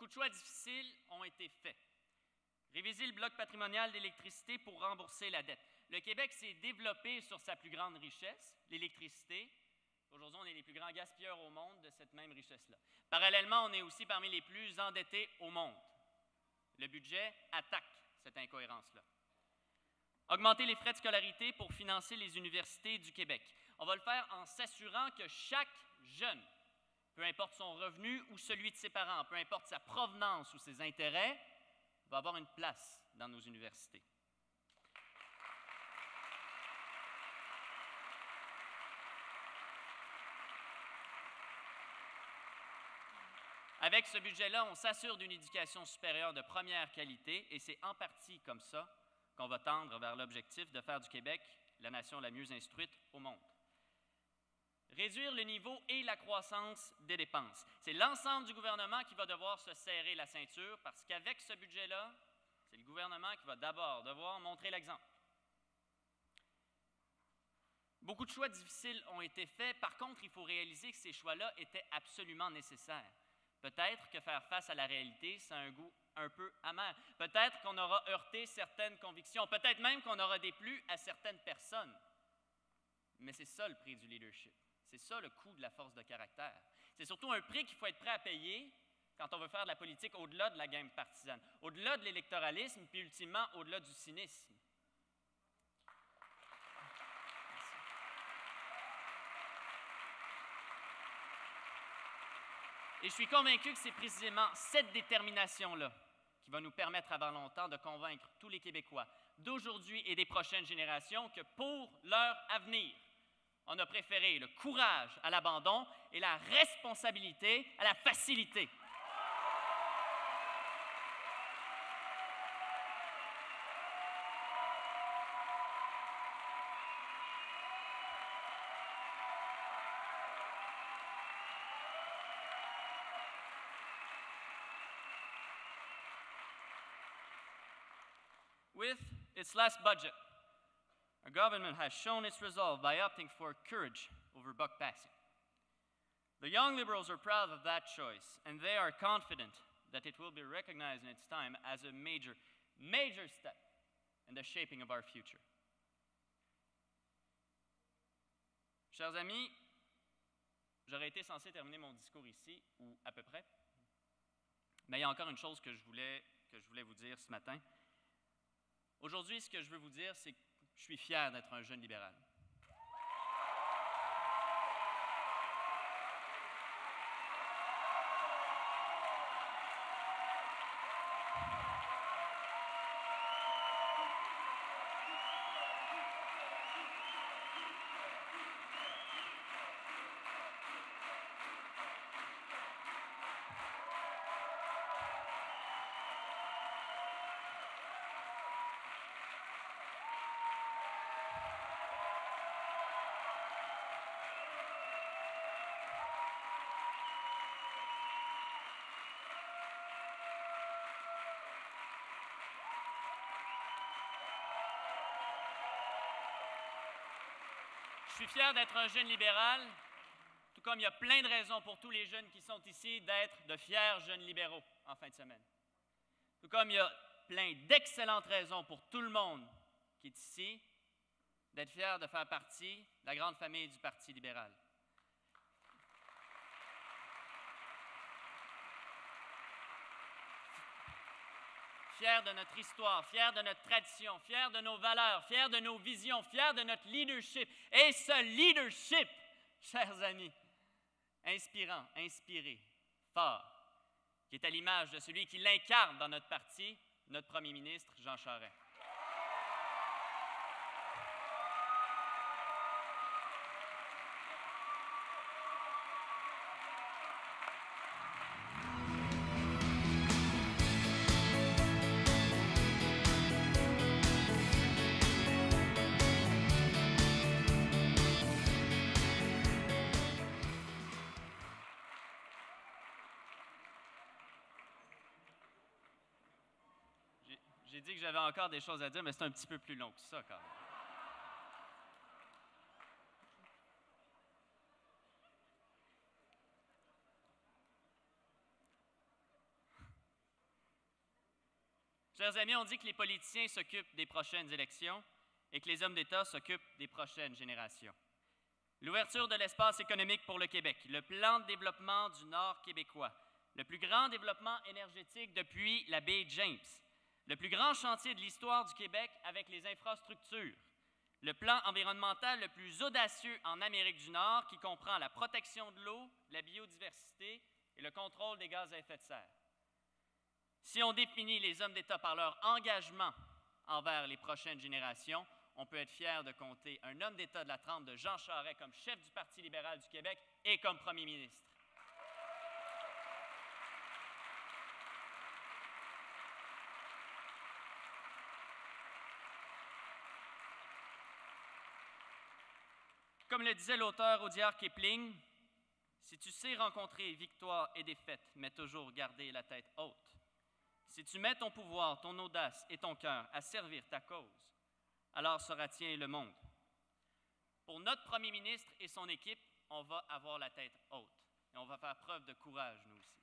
Beaucoup de choix difficiles ont été faits. Réviser le bloc patrimonial d'électricité pour rembourser la dette. Le Québec s'est développé sur sa plus grande richesse, l'électricité. Aujourd'hui, on est les plus grands gaspilleurs au monde de cette même richesse-là. Parallèlement, on est aussi parmi les plus endettés au monde. Le budget attaque cette incohérence-là. Augmenter les frais de scolarité pour financer les universités du Québec. On va le faire en s'assurant que chaque jeune, peu importe son revenu ou celui de ses parents, peu importe sa provenance ou ses intérêts, va avoir une place dans nos universités. Avec ce budget-là, on s'assure d'une éducation supérieure de première qualité et c'est en partie comme ça qu'on va tendre vers l'objectif de faire du Québec la nation la mieux instruite au monde. Réduire le niveau et la croissance des dépenses. C'est l'ensemble du gouvernement qui va devoir se serrer la ceinture parce qu'avec ce budget-là, c'est le gouvernement qui va d'abord devoir montrer l'exemple. Beaucoup de choix difficiles ont été faits. Par contre, il faut réaliser que ces choix-là étaient absolument nécessaires. Peut-être que faire face à la réalité, ça a un goût un peu amer. Peut-être qu'on aura heurté certaines convictions. Peut-être même qu'on aura déplu à certaines personnes. Mais c'est ça le prix du leadership. C'est ça le coût de la force de caractère. C'est surtout un prix qu'il faut être prêt à payer quand on veut faire de la politique au-delà de la game partisane, au-delà de l'électoralisme, puis ultimement au-delà du cynisme. Et je suis convaincu que c'est précisément cette détermination-là qui va nous permettre avant longtemps de convaincre tous les Québécois d'aujourd'hui et des prochaines générations que pour leur avenir, on a préféré le courage à l'abandon et la responsabilité à la facilité. With its last budget, our government has shown its resolve by opting for courage over buck passing. The Young Liberals are proud of that choice, and they are confident that it will be recognized in its time as a major step in the shaping of our future. Chers amis, j'aurais été censé terminer mon discours ici, ou à peu près, mais il y a encore une chose que je voulais vous dire ce matin. Aujourd'hui, ce que je veux vous dire, c'est que je suis fier d'être un jeune libéral. Je suis fier d'être un jeune libéral, tout comme il y a plein de raisons pour tous les jeunes qui sont ici d'être de fiers jeunes libéraux en fin de semaine. Tout comme il y a plein d'excellentes raisons pour tout le monde qui est ici d'être fier de faire partie de la grande famille du Parti libéral. Fiers de notre histoire, fiers de notre tradition, fiers de nos valeurs, fiers de nos visions, fiers de notre leadership. Et ce leadership, chers amis, inspirant, inspiré, fort, qui est à l'image de celui qui l'incarne dans notre parti, notre premier ministre, Jean Charest. J'ai dit que j'avais encore des choses à dire, mais c'est un petit peu plus long que ça quand même. Chers amis, on dit que les politiciens s'occupent des prochaines élections et que les hommes d'État s'occupent des prochaines générations. L'ouverture de l'espace économique pour le Québec, le plan de développement du Nord québécois, le plus grand développement énergétique depuis la baie James, le plus grand chantier de l'histoire du Québec avec les infrastructures, le plan environnemental le plus audacieux en Amérique du Nord qui comprend la protection de l'eau, la biodiversité et le contrôle des gaz à effet de serre. Si on définit les hommes d'État par leur engagement envers les prochaines générations, on peut être fier de compter un homme d'État de la trempe de Jean Charest comme chef du Parti libéral du Québec et comme premier ministre. Comme le disait l'auteur Rudyard Kipling, si tu sais rencontrer victoire et défaite, mais toujours garder la tête haute, si tu mets ton pouvoir, ton audace et ton cœur à servir ta cause, alors sera tien le monde. Pour notre premier ministre et son équipe, on va avoir la tête haute et on va faire preuve de courage, nous aussi.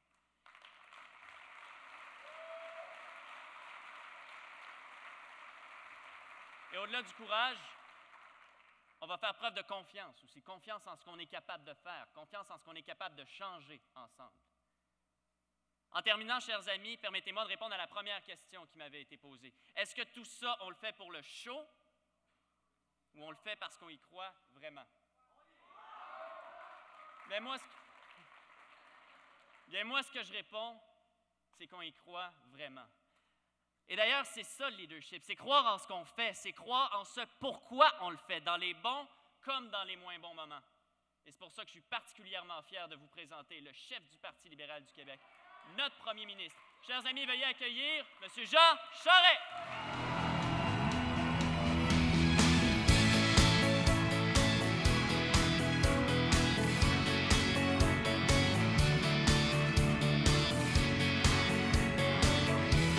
Et au-delà du courage, on va faire preuve de confiance aussi, confiance en ce qu'on est capable de faire, confiance en ce qu'on est capable de changer ensemble. En terminant, chers amis, permettez-moi de répondre à la première question qui m'avait été posée. Est-ce que tout ça, on le fait pour le show ou on le fait parce qu'on y croit vraiment? Bien, moi, ce que je réponds, c'est qu'on y croit vraiment. Et d'ailleurs, c'est ça le leadership, c'est croire en ce qu'on fait, c'est croire en ce pourquoi on le fait, dans les bons comme dans les moins bons moments. Et c'est pour ça que je suis particulièrement fier de vous présenter le chef du Parti libéral du Québec, notre premier ministre. Chers amis, veuillez accueillir M. Jean Charest.